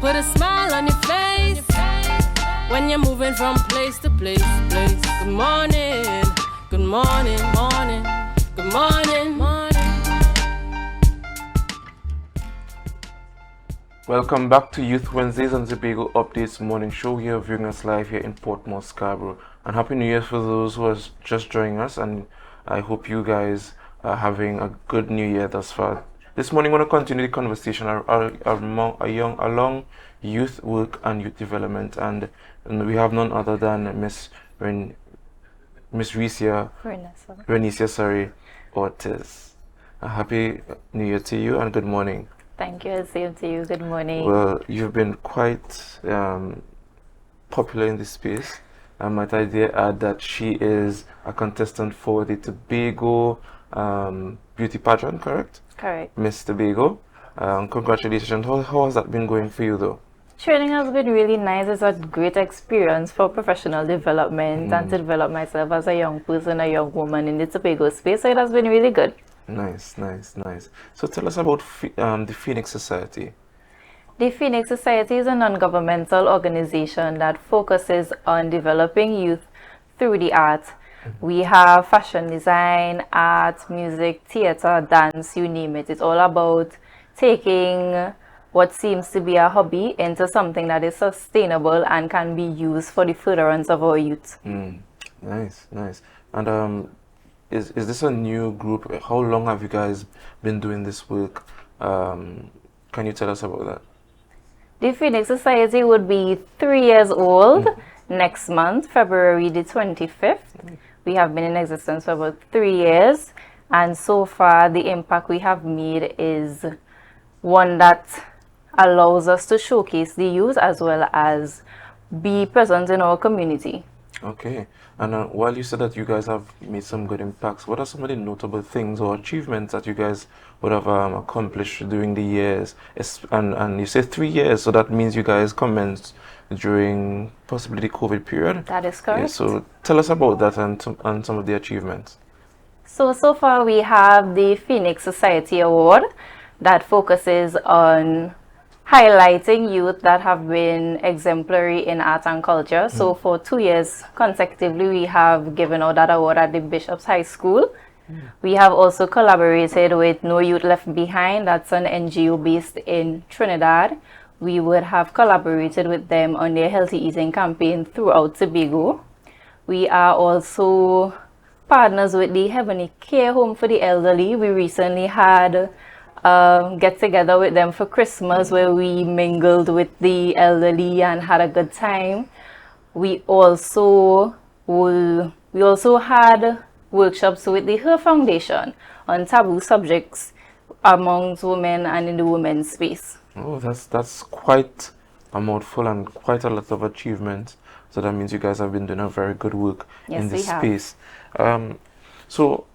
put a smile on your face when you're moving from place to place. Good morning, good morning, morning, good morning, morning. Welcome back to Youth Wednesdays on Tobago Updates morning show. Here viewing us live here in Portmore, Scarborough. And Happy New Year for those who are just joining us, and I hope you guys are having a good New Year thus far. This morning I want to continue the conversation along youth work and youth development, and we have none other than Miss Renessa Ortiz. A happy New Year to you and good morning. Thank you. Same to you. Good morning. Well, you've been quite popular in this space. Might I dare add that she is a contestant for the Tobago beauty pageant, correct? Correct. Miss Tobago. Congratulations. How has that been going for you, though? Training has been really nice. It's a great experience for professional development and to develop myself as a young person, a young woman in the Tobago space. So it has been really good. Nice. So tell us about the Phoenix Society. The Phoenix Society is a non-governmental organization that focuses on developing youth through the arts. We have fashion design, art, music, theater, dance, you name it. It's all about taking what seems to be a hobby into something that is sustainable and can be used for the furtherance of our youth. Nice. And is this a new group? How long have you guys been doing this work? Can you tell us about that? The Phoenix Society would be 3 years old next month, February the 25th. We have been in existence for about 3 years, and so far the impact we have made is one that allows us to showcase the youth as well as be present in our community. Okay. And while you said that you guys have made some good impacts, what are some of the notable things or achievements that you guys would have accomplished during the years? And you say 3 years, so that means you guys commenced during possibly the COVID period? That is correct. Yeah, so tell us about that and some of the achievements. So far we have the Phoenix Society Award that focuses on highlighting youth that have been exemplary in art and culture. So for 2 years consecutively, we have given out that award at the Bishop's High School. We have also collaborated with No Youth Left Behind. That's an NGO based in Trinidad. We would have collaborated with them on their healthy eating campaign throughout Tobago. We are also partners with the Heavenly Care Home for the Elderly. We recently had get together with them for Christmas where we mingled with the elderly and had a good time. We also had workshops with the Her Foundation on taboo subjects amongst women and in the women's space. Oh, that's quite a mouthful and quite a lot of achievements. So that means you guys have been doing a very good work in this space. So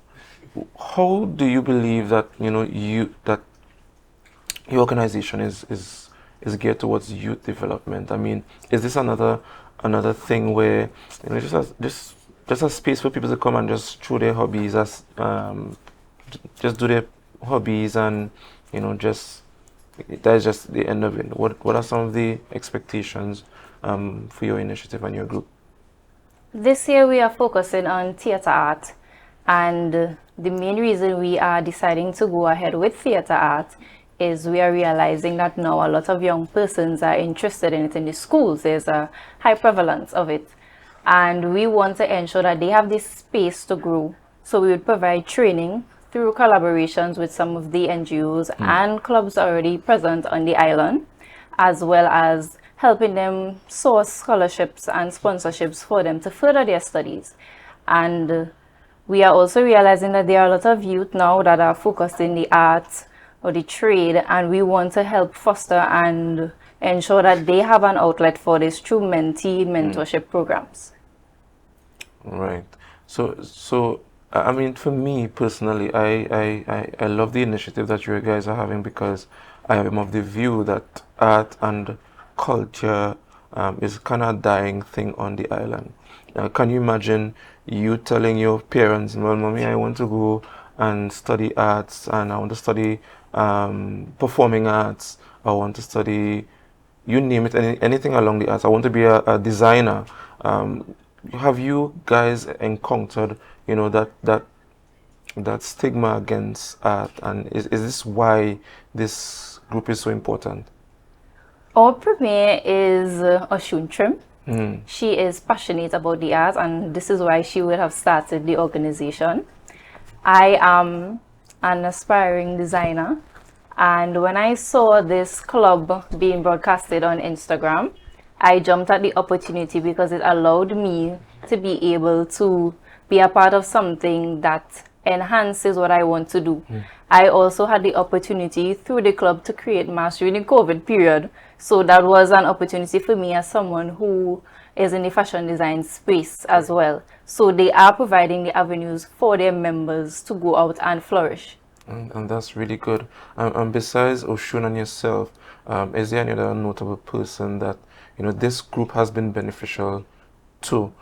how do you believe that that your organization is geared towards youth development? I mean, is this another thing where just a space for people to come and just throw their hobbies just do their hobbies and that's just the end of it? What are some of the expectations for your initiative and your group? This year we are focusing on theater art, and the main reason we are deciding to go ahead with theater art is we are realizing that now a lot of young persons are interested in it in the schools. There's a high prevalence of it, and we want to ensure that they have this space to grow. So we would provide training through collaborations with some of the NGOs and clubs already present on the island, as well as helping them source scholarships and sponsorships for them to further their studies. And we are also realizing that there are a lot of youth now that are focused in the arts or the trade, and we want to help foster and ensure that they have an outlet for this through mentorship programs. Right. So I mean, for me personally, I love the initiative that you guys are having, because I am of the view that art and culture is kind of a dying thing on the island. Can you imagine you telling your parents, well, mommy, I want to go and study arts, and I want to study performing arts, I want to study you name it, anything along the arts. I want to be a designer. Have you guys encountered, that stigma against art, and is this why this group is so important? Our premier is Oshun Trim. She is passionate about the arts, and this is why she would have started the organization. I am an aspiring designer, and when I saw this club being broadcasted on Instagram, I jumped at the opportunity because it allowed me to be able to be a part of something that enhances what I want to do. I also had the opportunity through the club to create mass during the COVID period. So that was an opportunity for me as someone who is in the fashion design space as well. So they are providing the avenues for their members to go out and flourish. And that's really good. And besides Oshun and yourself, is there any other notable person that this group has been beneficial to?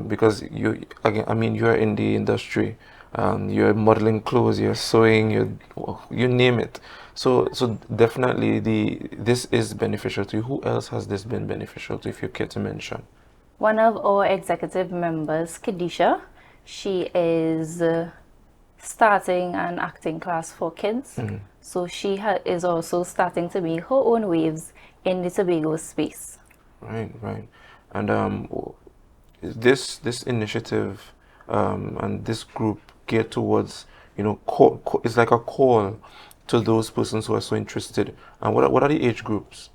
Because you're in the industry, you're modeling clothes, you're sewing, you name it. So definitely this is beneficial to you. Who else has this been beneficial to, if you care to mention? One of our executive members, Kadisha, she is starting an acting class for kids. So she is also starting to make her own waves in the Tobago space. Right. And this initiative and this group geared towards, it's like a call to those persons who are so interested. And what are the age groups?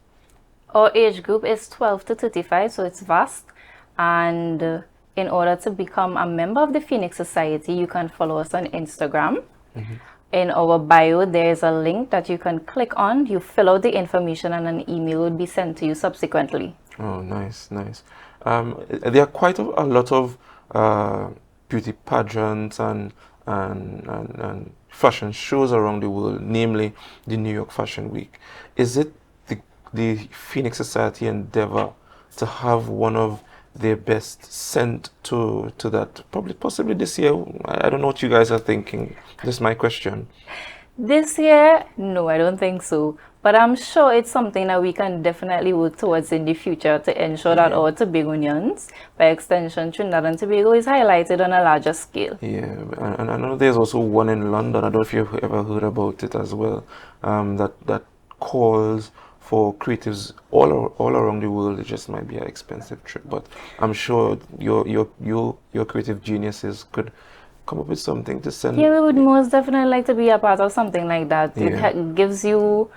Our age group is 12 to 35, so it's vast. And in order to become a member of the Phoenix Society, you can follow us on Instagram. In our bio, there is a link that you can click on. You fill out the information and an email will be sent to you subsequently. Oh, nice. There are quite a lot of beauty pageants and fashion shows around the world, namely the New York Fashion Week. Is it the Phoenix Society endeavor to have one of their best sent to that, possibly this year? I don't know what you guys are thinking. This is my question. This year, no, I don't think so. But I'm sure it's something that we can definitely work towards in the future to ensure that our Tobagonians, by extension Trinidad and Tobago, is highlighted on a larger scale. Yeah, and I know there's also one in London. I don't know if you've ever heard about it as well. That calls for creatives all around the world. It just might be an expensive trip, but I'm sure your creative geniuses could come up with something to send. Yeah, we would most definitely like to be a part of something like that. Yeah. It gives you,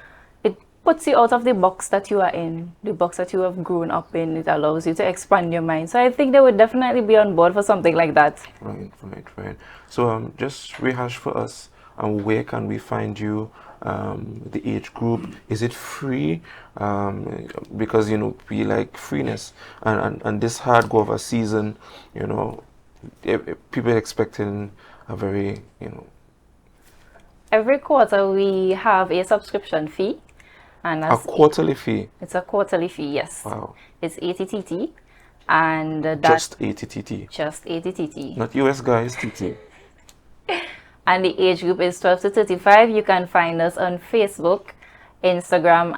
it puts you out of the box that you are in, the box that you have grown up in. It allows you to expand your mind. So I think they would definitely be on board for something like that. Right. So just rehash for us, where can we find you? The age group, is it free? Because we like freeness, and this hard go of a season, people expecting a very Every quarter we have a subscription fee, and a quarterly fee. It's a quarterly fee, yes. Wow. It's 80 TT, and just 80 TT. Just 80 TT. Not US guys, TT. And the age group is 12 to 35. You can find us on Facebook, Instagram,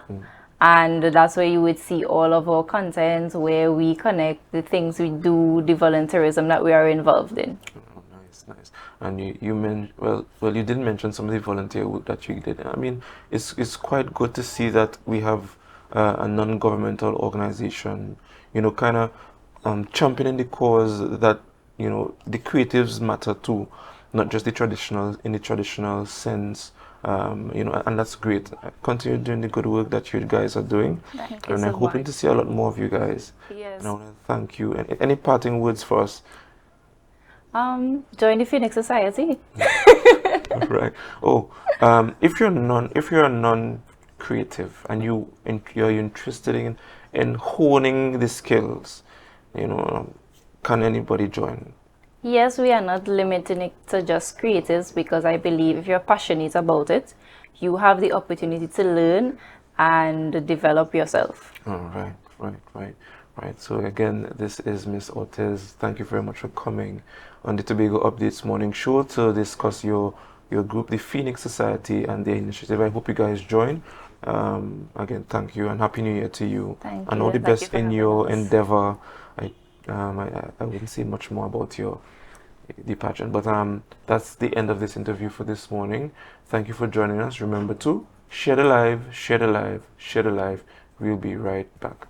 and that's where you would see all of our content, where we connect the things we do, the volunteerism that we are involved in. Oh, nice. And you mentioned, well, you didn't mention some of the volunteer work that you did. I mean, it's quite good to see that we have a non-governmental organization, kind of championing the cause that the creatives matter too. Not just in the traditional sense, and that's great. Continue doing the good work that you guys are doing. Thank you and so I'm hoping much. to see a lot more of you guys. Yes. And I want to thank you. And any parting words for us? Join the Phoenix Society. Right. Oh, if you're a non-creative and you're interested in honing the skills, can anybody join? Yes, we are not limiting it to just creatives, because I believe if you're passionate about it, you have the opportunity to learn and develop yourself. Oh, right. So again, this is Miss Ortiz. Thank you very much for coming on the Tobago Updates Morning Show to discuss your your group, the Phoenix Society, and their initiative. I hope you guys join. Again, thank you and Happy New Year to you. Thank and you. all the Thank best you in for your having us. endeavor. I wouldn't say much more about the pageant, but that's the end of this interview for this morning. Thank you for joining us. Remember to share the live, share the live, share the live. We'll be right back.